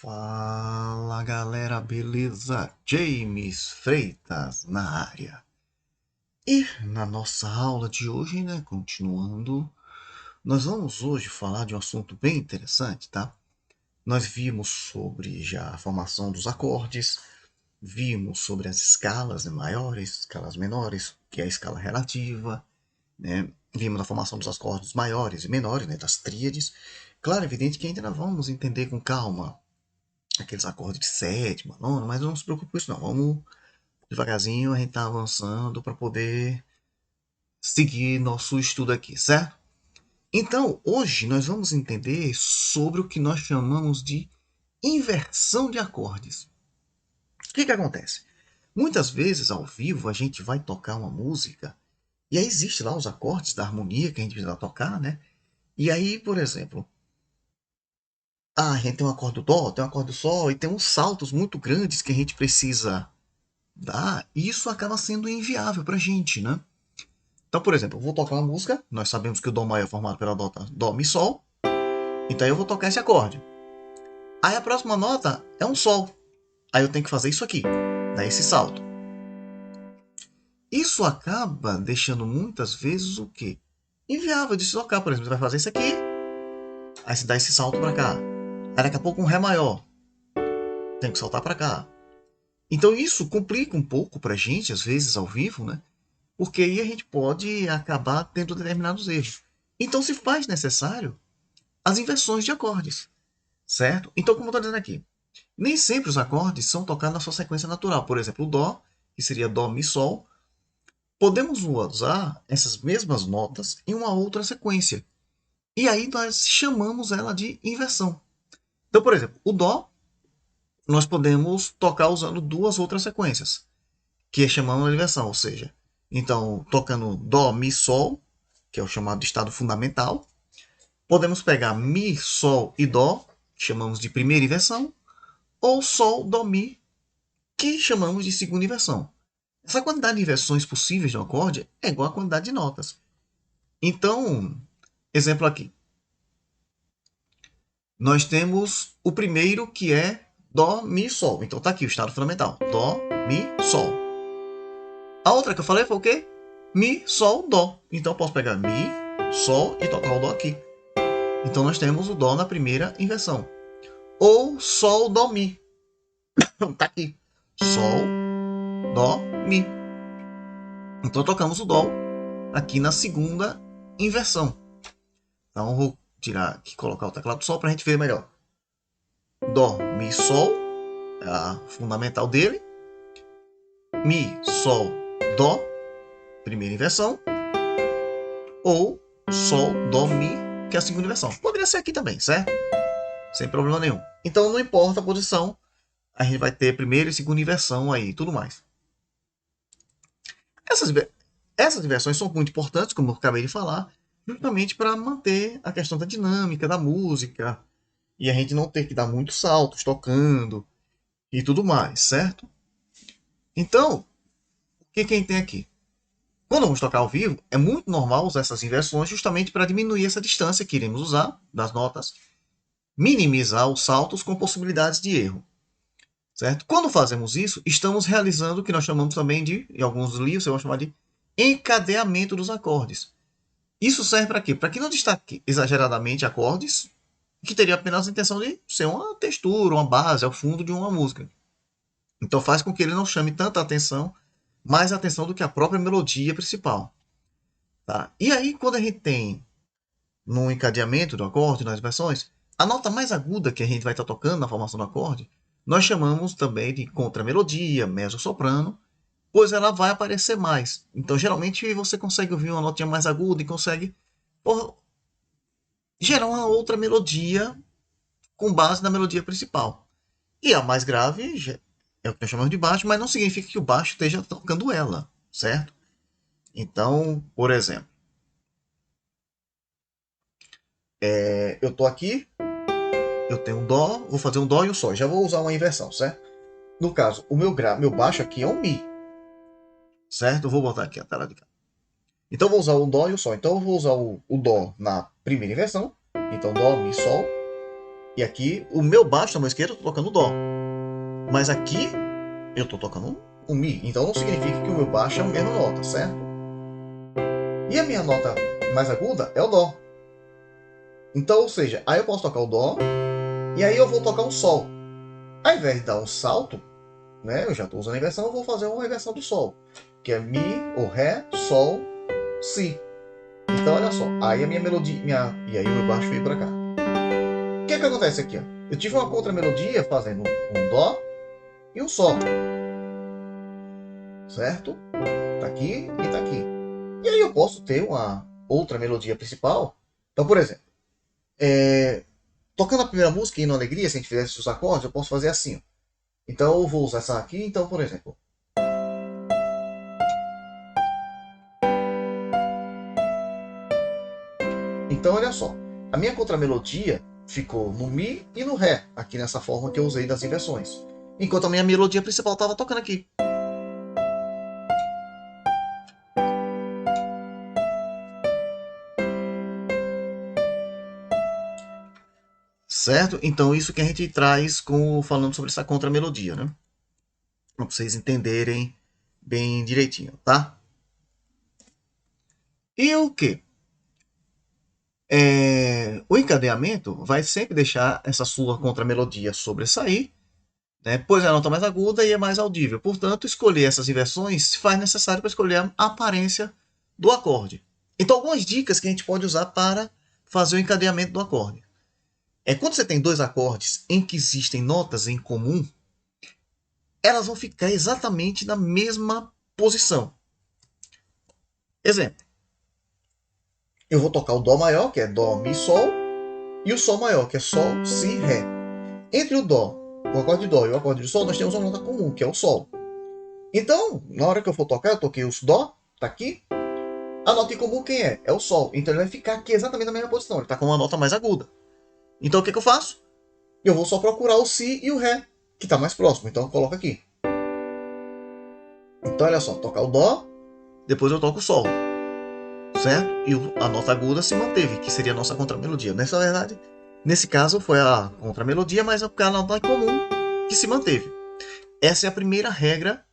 Fala galera, beleza? James Freitas na área. E na nossa aula de hoje, continuando, nós vamos hoje falar de um assunto bem interessante, tá? Nós vimos sobre já a formação dos acordes, vimos sobre as escalas, maiores, escalas menores, que é a escala relativa, né? Vimos a formação dos acordes maiores e menores, das tríades. Claro, é evidente que ainda vamos entender com calma aqueles acordes de sétima, nona, mas não se preocupe com isso não. Vamos devagarzinho, a gente tá avançando para poder seguir nosso estudo aqui, certo? Então, hoje nós vamos entender sobre o que nós chamamos de inversão de acordes. O que acontece? Muitas vezes, ao vivo, a gente vai tocar uma música e aí existe lá os acordes da harmonia que a gente precisa tocar, né? E aí, por exemplo, a gente tem um acorde do dó, tem um acorde do sol e tem uns saltos muito grandes que a gente precisa dar, e isso acaba sendo inviável para a gente, né? Então, por exemplo, eu vou tocar uma música, nós sabemos que o Dó maior é formado pela nota Dó, Mi, Sol, então eu vou tocar esse acorde. Aí a próxima nota é um Sol, aí eu tenho que fazer isso aqui, dar esse salto. Isso acaba deixando muitas vezes o quê? Inviável de se tocar, por exemplo, você vai fazer isso aqui, aí você dá esse salto para cá. Aí daqui a pouco um Ré maior, tem que saltar para cá. Então isso complica um pouco pra gente, às vezes ao vivo, né? Porque aí a gente pode acabar tendo determinados erros. Então se faz necessário as inversões de acordes, certo? Então, como eu estou dizendo aqui, nem sempre os acordes são tocados na sua sequência natural. Por exemplo, o Dó, que seria Dó, Mi, Sol, podemos usar essas mesmas notas em uma outra sequência. E aí nós chamamos ela de inversão. Então, por exemplo, o Dó, nós podemos tocar usando duas outras sequências, que chamamos de inversão, ou seja, então, tocando Dó, Mi, Sol, que é o chamado estado fundamental. Podemos pegar Mi, Sol e Dó, que chamamos de primeira inversão, ou Sol, Dó, Mi, que chamamos de segunda inversão. Essa quantidade de inversões possíveis de um acorde é igual à quantidade de notas. Então, exemplo aqui. Nós temos o primeiro que é Dó, Mi, Sol. Então está aqui o estado fundamental. Dó, Mi, Sol. A outra que eu falei foi o quê? Mi, Sol, Dó. Então eu posso pegar Mi, Sol e tocar o Dó aqui. Então nós temos o Dó na primeira inversão. Ou Sol, Dó, Mi. Tá aqui. Sol, Dó, Mi. Então tocamos o Dó aqui na segunda inversão. Então vou tirar aqui, colocar o teclado do Sol para a gente ver melhor. Dó, Mi, Sol, é a fundamental dele. Mi, Sol, Dó, primeira inversão. Ou Sol, Dó, Mi, que é a segunda inversão. Poderia ser aqui também, certo? Sem problema nenhum. Então não importa a posição, a gente vai ter primeira e segunda inversão aí e tudo mais. Essas inversões são muito importantes, como eu acabei de falar, justamente para manter a questão da dinâmica da música e a gente não ter que dar muitos saltos tocando e tudo mais, certo? Então, o que a gente tem aqui? Quando vamos tocar ao vivo, é muito normal usar essas inversões justamente para diminuir essa distância que iremos usar das notas, minimizar os saltos com possibilidades de erro. Certo? Quando fazemos isso, estamos realizando o que nós chamamos também de, em alguns livros, você vai chamar de encadeamento dos acordes. Isso serve para quê? Para que não destaque exageradamente acordes, que teria apenas a intenção de ser uma textura, uma base, ao fundo de uma música. Então faz com que ele não chame tanta atenção, mais atenção do que a própria melodia principal. Tá? E aí, quando a gente tem no encadeamento do acorde, nas versões, a nota mais aguda que a gente vai estar tocando na formação do acorde, nós chamamos também de contramelodia, mezzo-soprano, pois ela vai aparecer mais. Então, geralmente, você consegue ouvir uma notinha mais aguda e consegue gerar uma outra melodia com base na melodia principal. E a mais grave é o que nós chamamos de baixo, mas não significa que o baixo esteja tocando ela, certo? Então, por exemplo, eu estou aqui, eu tenho um Dó, vou fazer um Dó e um Sol. Já vou usar uma inversão, certo? No caso, o meu baixo aqui é um Mi, certo? Eu vou botar aqui a tela de cá. Então eu vou usar o Dó e o Sol. Então eu vou usar o Dó na primeira inversão. Então Dó, Mi, Sol. E aqui, o meu baixo da mão esquerda eu estou tocando Dó. Mas aqui, eu estou tocando um Mi. Então não significa que o meu baixo é a mesma nota, certo? E a minha nota mais aguda é o Dó. Então, ou seja, aí eu posso tocar o Dó, e aí eu vou tocar um Sol. Ao invés de dar um salto, né, eu já estou usando a inversão, eu vou fazer uma inversão do Sol, que é Mi, ou Ré, Sol, Si. Então, olha só, aí a minha melodia, e aí o meu baixo veio para cá. O que é que acontece aqui? Ó? Eu tive uma contramelodia fazendo um Dó e um Sol. Certo? Tá aqui e tá aqui. E aí eu posso ter uma outra melodia principal. Então, por exemplo, tocando a primeira música, Hino Alegria, se a gente fizesse os acordes, eu posso fazer assim. Ó. Então eu vou usar essa aqui, então, por exemplo. Então, olha só. A minha contramelodia ficou no Mi e no Ré, aqui nessa forma que eu usei das inversões. Enquanto a minha melodia principal estava tocando aqui. Certo? Então, isso que a gente traz falando sobre essa contramelodia, né? Para vocês entenderem bem direitinho, tá? E o que? O encadeamento vai sempre deixar essa sua contramelodia sobressair, né, pois é a nota mais aguda e é mais audível. Portanto, escolher essas inversões se faz necessário para escolher a aparência do acorde. Então, algumas dicas que a gente pode usar para fazer o encadeamento do acorde. Quando você tem dois acordes em que existem notas em comum, elas vão ficar exatamente na mesma posição. Exemplo. Eu vou tocar o Dó maior, que é Dó, Mi, Sol, e o Sol maior, que é Sol, Si, Ré. Entre o Dó, o acorde de Dó e o acorde de Sol, nós temos uma nota comum, que é o Sol. Então, na hora que eu for tocar, eu toquei o Dó, tá aqui. A nota em comum quem é? É o Sol. Então ele vai ficar aqui exatamente na mesma posição. Ele está com uma nota mais aguda. Então o que eu faço? Eu vou só procurar o Si e o Ré, que está mais próximo. Então eu coloco aqui. Então olha só, tocar o Dó, depois eu toco o Sol. Certo? E a nota aguda se manteve, que seria a nossa contramelodia. Nessa verdade, nesse caso foi a contramelodia, mas a nota em comum que se manteve. Essa é a primeira regra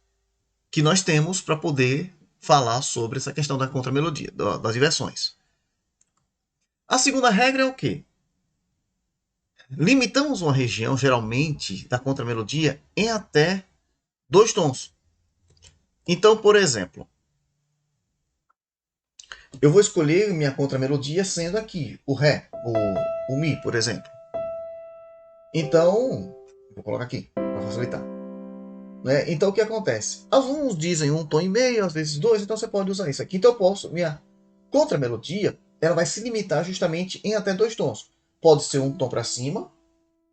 que nós temos para poder falar sobre essa questão da contramelodia, das inversões. A segunda regra é o quê? Limitamos uma região, geralmente, da contramelodia em até 2 tons. Então, por exemplo, eu vou escolher minha contramelodia sendo aqui, o Ré, o Mi, por exemplo. Então, vou colocar aqui, para facilitar. Né? Então, o que acontece? Alguns dizem um tom e meio, às vezes dois, então você pode usar isso aqui. Então, eu posso, minha contramelodia, ela vai se limitar justamente em até 2 tons. Pode ser um tom para cima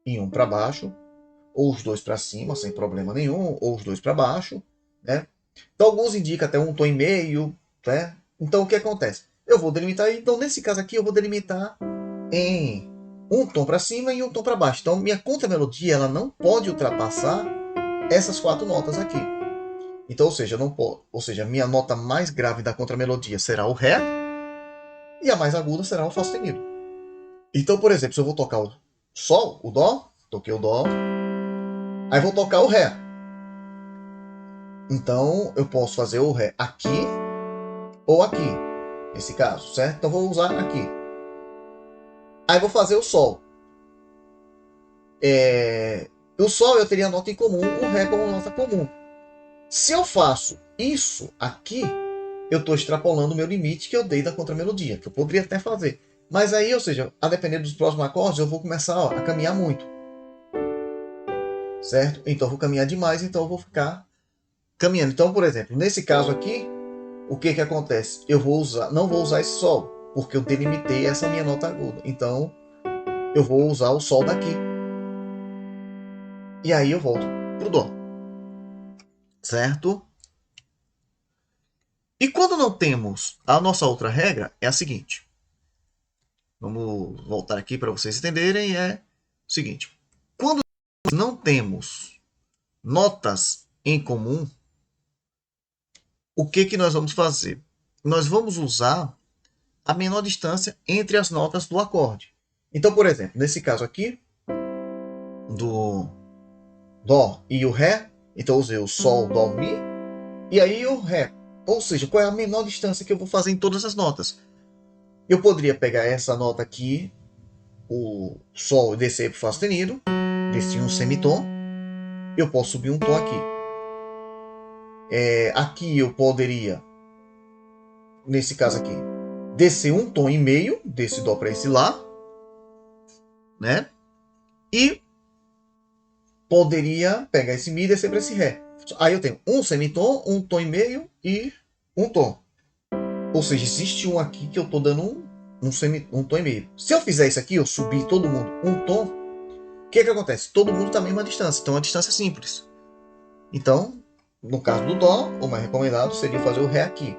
e um para baixo, ou os dois para cima, sem problema nenhum, ou os dois para baixo, né? Então, alguns indicam até um tom e meio, né? Então, o que acontece? Eu vou delimitar, então, nesse caso aqui, eu vou delimitar em um tom para cima e um tom para baixo. Então, minha contramelodia, ela não pode ultrapassar essas 4 notas aqui. Então, ou seja, minha nota mais grave da contramelodia será o Ré e a mais aguda será o Fá sustenido. Então, por exemplo, se eu vou tocar o Sol, o Dó, toquei o Dó, aí vou tocar o Ré. Então, eu posso fazer o Ré aqui ou aqui, nesse caso, certo? Então, vou usar aqui. Aí vou fazer o Sol. O Sol eu teria a nota em comum, o Ré como nota comum. Se eu faço isso aqui, eu estou extrapolando o meu limite que eu dei da contramelodia, que eu poderia até fazer. Mas aí, ou seja, a depender dos próximos acordes, eu vou começar a caminhar muito. Certo? Então eu vou caminhar demais, então eu vou ficar caminhando. Então, por exemplo, nesse caso aqui, o que acontece? Eu não vou usar esse Sol, porque eu delimitei essa minha nota aguda. Então, eu vou usar o Sol daqui. E aí eu volto pro Dó. Certo? E quando não temos a nossa outra regra, é a seguinte. Vamos voltar aqui para vocês entenderem. É o seguinte. Quando não temos notas em comum, o que nós vamos fazer? Nós vamos usar a menor distância entre as notas do acorde. Então, por exemplo, nesse caso aqui, do Dó e o Ré. Então eu usei o Sol, Dó, Mi. E aí o Ré. Ou seja, qual é a menor distância que eu vou fazer em todas as notas? Eu poderia pegar essa nota aqui, o Sol, e descer para o Fá sustenido, descer um semitom. Eu posso subir um tom aqui. Aqui eu poderia, nesse caso aqui, descer um tom e meio, desse Dó para esse Lá, né? E poderia pegar esse Mi e descer para esse Ré. Aí eu tenho um semitom, um tom e meio e um tom. Ou seja, existe um aqui que eu estou dando um tom e meio. Se eu fizer isso aqui, eu subir todo mundo um tom, o que acontece? Todo mundo está à mesma distância, então a distância é simples. Então, no caso do Dó, o mais recomendado seria fazer o Ré aqui,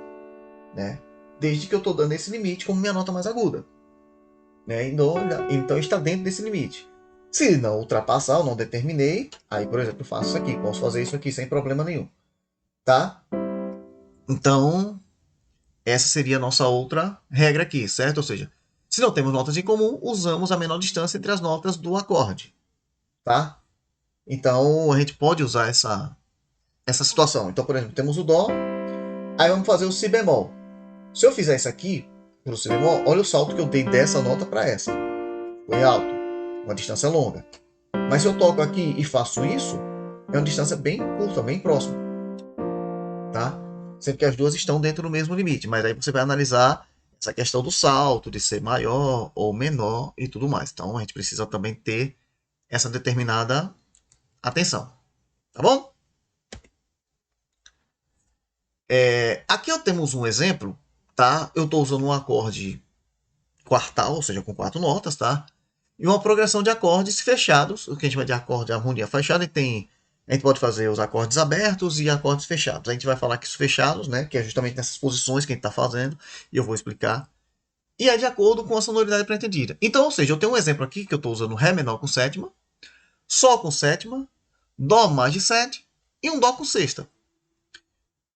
né? Desde que eu estou dando esse limite como minha nota mais aguda. Né? Então está dentro desse limite. Se não ultrapassar, eu não determinei, aí, por exemplo, eu faço isso aqui. Posso fazer isso aqui sem problema nenhum. Tá? Então, essa seria a nossa outra regra aqui, certo? Ou seja, se não temos notas em comum, usamos a menor distância entre as notas do acorde. Tá? Então, a gente pode usar essa situação. Então, por exemplo, temos o Dó, aí vamos fazer o Si bemol. Se eu fizer isso aqui, para o Si bemol, olha o salto que eu dei dessa nota para essa. Foi alto, uma distância longa. Mas se eu toco aqui e faço isso, é uma distância bem curta, bem próxima. Tá? Sendo que as duas estão dentro do mesmo limite. Mas aí você vai analisar essa questão do salto, de ser maior ou menor e tudo mais. Então a gente precisa também ter essa determinada atenção. Tá bom? Aqui eu temos um exemplo. Tá? Eu estou usando um acorde quartal, ou seja, com 4 notas, tá? E uma progressão de acordes fechados, o que a gente chama de acorde de harmonia fechada, e a gente pode fazer os acordes abertos e acordes fechados. A gente vai falar que os fechados, né, que é justamente nessas posições que a gente está fazendo, e eu vou explicar. E é de acordo com a sonoridade pretendida. Então, ou seja, eu tenho um exemplo aqui que eu estou usando Ré menor com sétima, Sol com sétima, Dó mais de 7 e um Dó com sexta.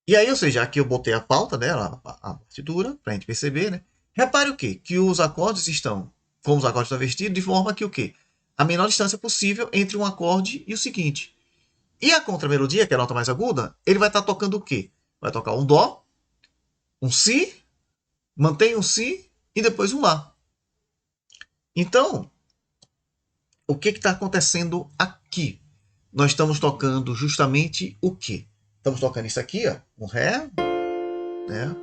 E aí, ou seja, aqui eu botei a pauta dela, a partitura, para a gente perceber, né? Repare o quê? Que os acordes estão, como os acordes estão vestidos, de forma que o quê? A menor distância possível entre um acorde e o seguinte. E a contramelodia, que é a nota mais aguda, ele vai estar tocando o quê? Vai tocar um Dó, um Si, mantém um Si e depois um Lá. Então, o que está acontecendo aqui? Nós estamos tocando justamente o quê? Estamos tocando isso aqui, ó, um Ré, né?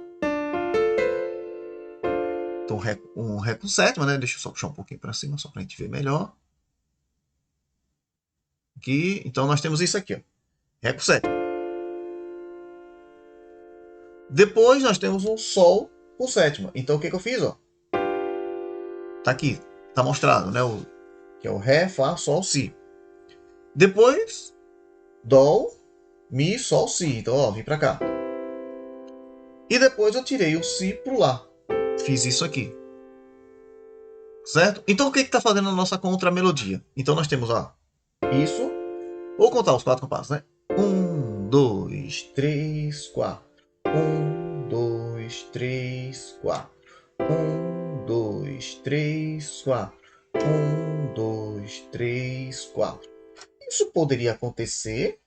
Então, um Ré com sétima, né? Deixa eu só puxar um pouquinho para cima, só para a gente ver melhor. Aqui, então, nós temos isso aqui, ó, Ré com sétima. Depois, nós temos um Sol com sétima. Então, o que eu fiz? Ó? Tá aqui, tá mostrado, né? Que é o Ré, Fá, Sol, Si. Depois, Dó, Mi, Sol, Si. Então, ó, vim para cá. E depois eu tirei o Si pro Lá. Fiz isso aqui. Certo? Então, o que está fazendo a nossa contramelodia? Então, nós temos, ó, isso. Vou contar os 4 compassos, né? 1, 2, 3, 4. 1, 2, 3, 4. 1, 2, 3, 4. 1, 2, 3, 4. Isso poderia acontecer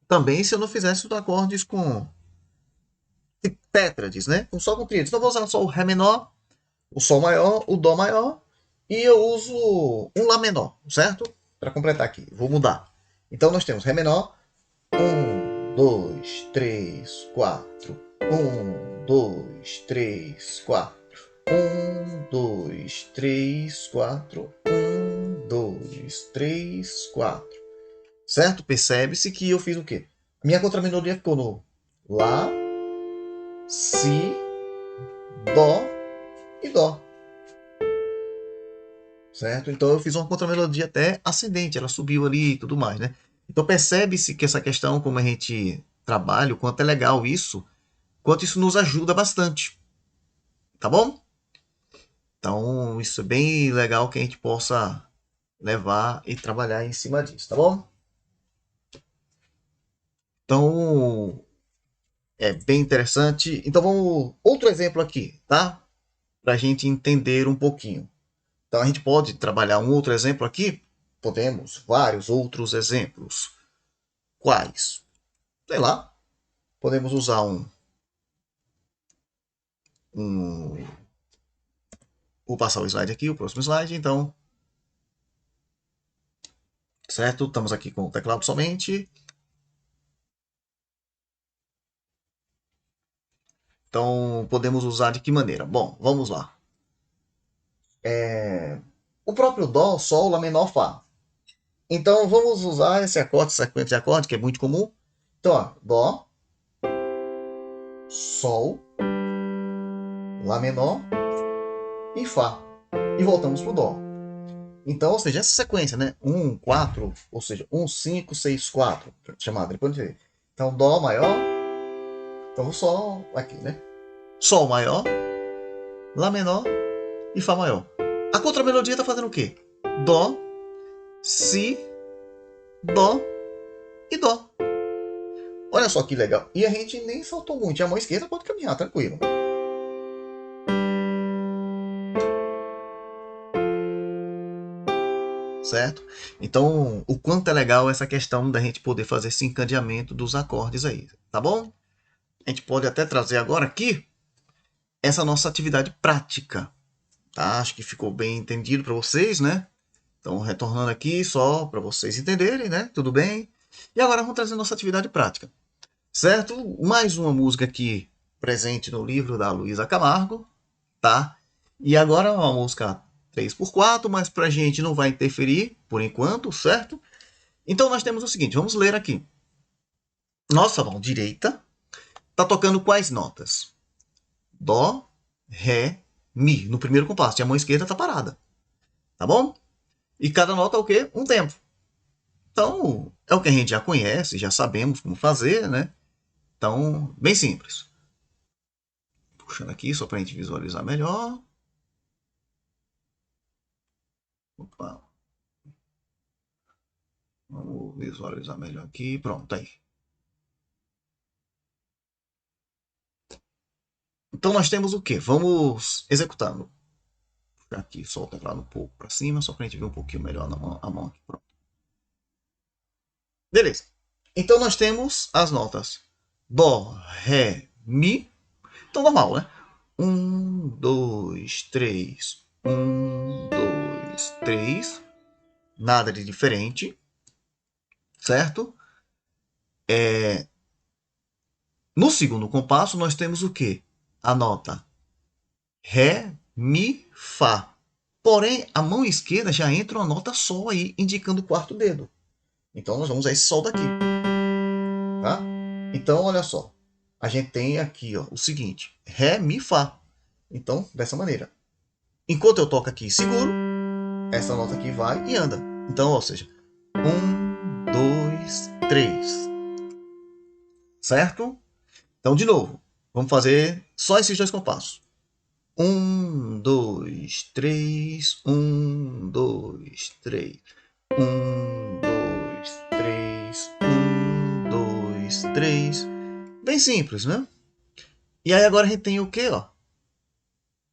também se eu não fizesse os acordes com tétrades, né? Só com tríades. Então, eu vou usar só o Ré menor, o Sol maior, o Dó maior e eu uso um Lá menor, certo? Para completar aqui, vou mudar. Então nós temos Ré menor, 1, 2, 3, 4. 1, 2, 3, 4. 1, 2, 3, 4. 1, 2, 3, 4. Certo? Percebe-se que eu fiz o quê? Minha contramelodia ficou no Lá, Si, Dó e Dó. Certo? Então eu fiz uma contramelodia até ascendente, ela subiu ali e tudo mais, né? Então percebe-se que essa questão, como a gente trabalha, o quanto é legal isso, quanto isso nos ajuda bastante. Tá bom? Então isso é bem legal que a gente possa levar e trabalhar em cima disso, tá bom? Então é bem interessante. Então vamos outro exemplo aqui, tá? Para a gente entender um pouquinho. Então a gente pode trabalhar um outro exemplo aqui. podemos vários outros exemplos. Quais? Sei lá, podemos usar vou passar o slide aqui, o próximo slide, então, certo? Estamos aqui com o teclado somente. Então, podemos usar de que maneira? Bom, vamos lá. O próprio Dó, Sol, Lá menor, Fá. Então, vamos usar esse acorde, sequência de acorde, que é muito comum. Então, ó, Dó, Sol, Lá menor e Fá. E voltamos para o Dó. Então, ou seja, essa sequência, né? 1, 4, ou seja, 1, 5, 6, 4. Chamada, depois de ver. Então, Dó maior. Então, o Sol aqui, né? Sol maior, Lá menor e Fá maior. A contramelodia está fazendo o quê? Dó, Si, Dó e Dó. Olha só que legal. E a gente nem saltou muito. E a mão esquerda pode caminhar, tranquilo. Certo? Então, o quanto é legal essa questão da gente poder fazer esse encadeamento dos acordes aí, tá bom? A gente pode até trazer agora aqui essa nossa atividade prática, tá? Acho que ficou bem entendido para vocês, né? Então, retornando aqui só para vocês entenderem, né? Tudo bem? E agora vamos trazer nossa atividade prática, certo? Mais uma música aqui presente no livro da Luísa Camargo, tá? E agora uma música 3x4, mas para a gente não vai interferir por enquanto, certo? Então nós temos o seguinte, vamos ler aqui. Nossa mão direita está tocando quais notas? Dó, Ré, Mi, no primeiro compasso. E a mão esquerda está parada, tá bom? E cada nota é o quê? Um tempo. Então, é o que a gente já conhece, já sabemos como fazer, né? Então, bem simples. Puxando aqui só para a gente visualizar melhor. Opa. Vamos visualizar melhor aqui. Pronto, aí. Então nós temos o quê? Vamos executando. Aqui, solta o teclado um pouco para cima, só para a gente ver um pouquinho melhor a mão aqui. Pronto. Beleza. Então nós temos as notas Dó, Ré, Mi. Então normal, né? 1, 2, 3. 1, 2, 3. Nada de diferente. Certo? No segundo compasso nós temos o quê? A nota Ré, Mi, Fá. Porém, a mão esquerda já entra uma nota Sol aí, indicando o quarto dedo. Então, nós vamos usar esse Sol daqui. Tá? Então, olha só. A gente tem aqui ó, o seguinte. Ré, Mi, Fá. Então, dessa maneira. Enquanto eu toco aqui e seguro, essa nota aqui vai e anda. Então, ou seja, 1, 2, 3. Certo? Então, de novo. Vamos fazer só esses dois compassos. 1, 2, 3. 1, 2, 3. 1, 2, 3. 1, 2, 3. Bem simples, né? E aí agora a gente tem o quê, ó?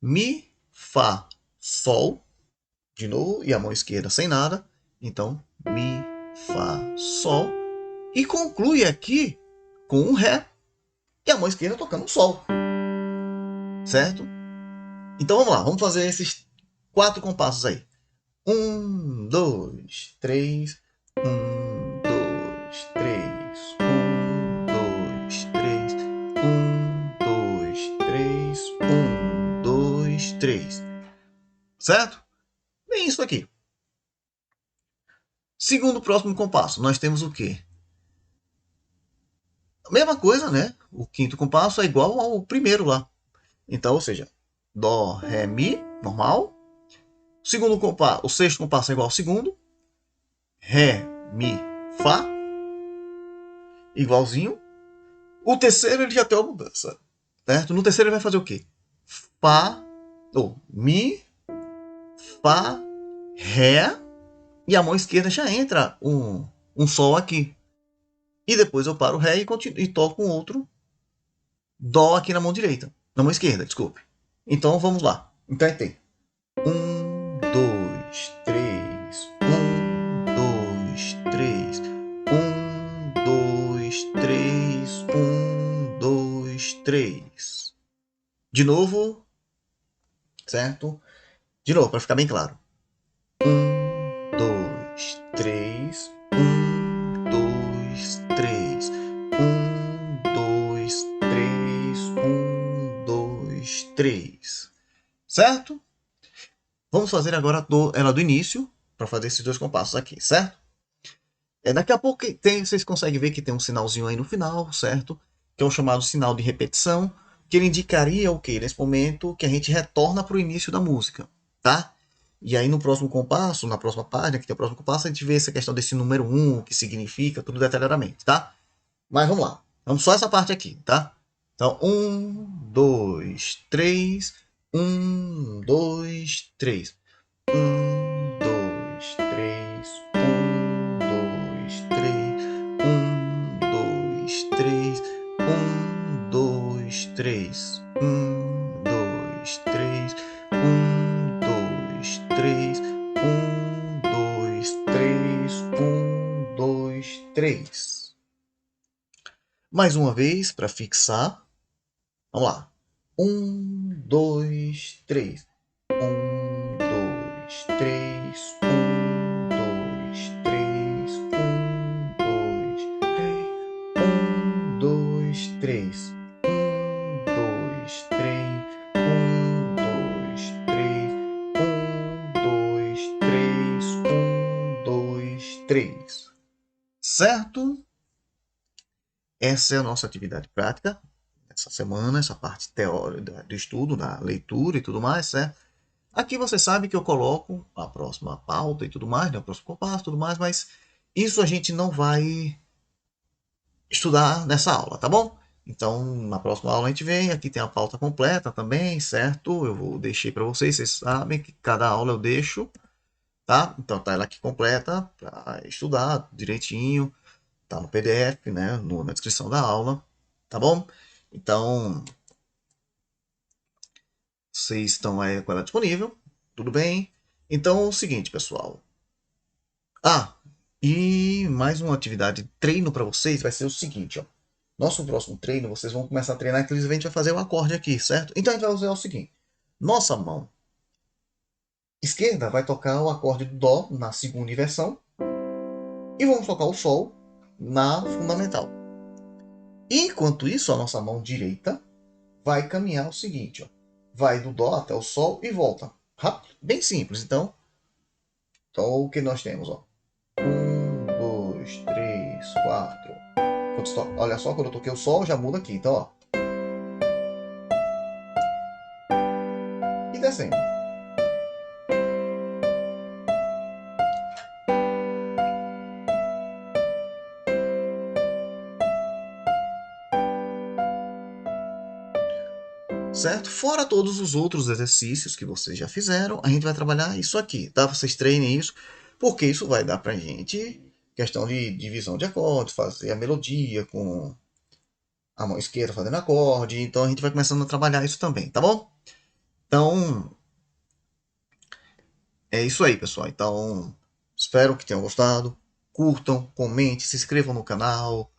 Mi, Fá, Sol. De novo, e a mão esquerda sem nada. Então, Mi, Fá, Sol. E conclui aqui com um Ré. E a mão esquerda tocando um Sol. Certo? Então vamos lá, vamos fazer esses 4 compassos aí. 1, 2, 3. 1, 2, 3. 1, 2, 3. 1, 2, 3. 1, 2, 3. Certo? Bem isso aqui. Segundo o próximo compasso, nós temos o quê? A mesma coisa, né? O quinto compasso é igual ao primeiro lá. Então, ou seja, Dó, Ré, Mi, normal. Segundo compasso, o sexto compasso é igual ao segundo. Ré, Mi, Fá. Igualzinho. O terceiro ele já tem uma mudança. Certo? No terceiro ele vai fazer o quê? Fá, ou Mi, Fá, Ré. E a mão esquerda já entra um Sol aqui. E depois eu paro o Ré e toco um outro Dó aqui na mão direita. Na mão esquerda, desculpe. Então vamos lá. Então tem 1, 2, 3. 1, De novo, certo? De novo, para ficar bem claro. 1, 2, 3. 1, 2, 3. 1, 2, 3. 1, 2, 3. Certo? Vamos fazer agora ela do início, para fazer esses dois compassos aqui, certo? Daqui a pouco vocês conseguem ver que tem um sinalzinho aí no final, certo? Que é o chamado sinal de repetição, que ele indicaria o que? Nesse momento que a gente retorna para o início da música, tá? E aí no próximo compasso, na próxima página, que tem o próximo compasso, a gente vê essa questão desse número 1, o que significa, tudo detalhadamente, tá? Mas vamos lá. Vamos só essa parte aqui, tá? Então, 1, 2, 3. 1, 2, 3. 1, 2, 3. 1, 2, 3. 1, 2, 3. 1, 2, 3. 1, 2, 3. 1, 2, 3. 1, 2, 3. 1, 2, 3. Mais uma vez, para fixar. Vamos lá. 1, 2, 3. 1, 2, 3. 1, 2, 3. 1, 2, 3. 1, 2, 3. 1, 2, 3. 1, 2, 3. 1, 2, 3. 1, 2, 3. Certo? Essa é a nossa atividade prática essa semana, essa parte teórica do estudo, da leitura e tudo mais, certo? Aqui você sabe que eu coloco a próxima pauta e tudo mais, né? O próximo compasso e tudo mais, mas isso a gente não vai estudar nessa aula, tá bom? Então, na próxima aula a gente vem, aqui tem a pauta completa também, certo? Eu vou deixar para vocês, vocês sabem que cada aula eu deixo, tá? Então tá ela aqui completa para estudar direitinho, tá no PDF, né? Na descrição da aula, tá bom? Então, vocês estão aí com ela disponível, tudo bem? Então é o seguinte, pessoal. Ah, e mais uma atividade de treino para vocês vai ser o seguinte, ó. Nosso próximo treino, vocês vão começar a treinar, inclusive a gente vai fazer o acorde aqui, certo? Então a gente vai usar o seguinte. Nossa mão esquerda vai tocar o acorde do Dó na segunda inversão e vamos tocar o Sol na fundamental. Enquanto isso, a nossa mão direita vai caminhar o seguinte, ó. Vai do Dó até o Sol e volta. Rápido, bem simples. Então o que nós temos, ó. 1, 2, 3, 4. Olha só, quando eu toquei o Sol, já muda aqui. Então, ó. E descendo. Certo? Fora todos os outros exercícios que vocês já fizeram, a gente vai trabalhar isso aqui, tá? Vocês treinem isso, porque isso vai dar pra gente questão de divisão de acordes, fazer a melodia com a mão esquerda fazendo acorde. Então a gente vai começando a trabalhar isso também, tá bom? Então, é isso aí, pessoal. Então, espero que tenham gostado. Curtam, comentem, se inscrevam no canal,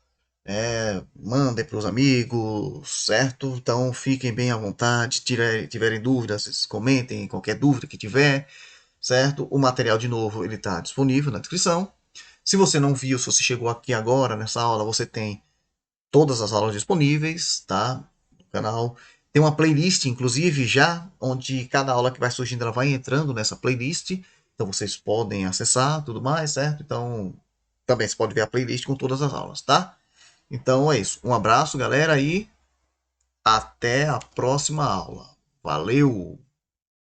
mandem para os amigos, certo? Então, fiquem bem à vontade. Tiverem dúvidas, comentem qualquer dúvida que tiver, certo? O material, de novo, ele está disponível na descrição. Se você não viu, se você chegou aqui agora nessa aula, você tem todas as aulas disponíveis, tá? No canal. Tem uma playlist, inclusive, já, onde cada aula que vai surgindo, ela vai entrando nessa playlist. Então vocês podem acessar, tudo mais, certo? Então, também você pode ver a playlist com todas as aulas, tá? Então é isso. Um abraço, galera, e até a próxima aula. Valeu!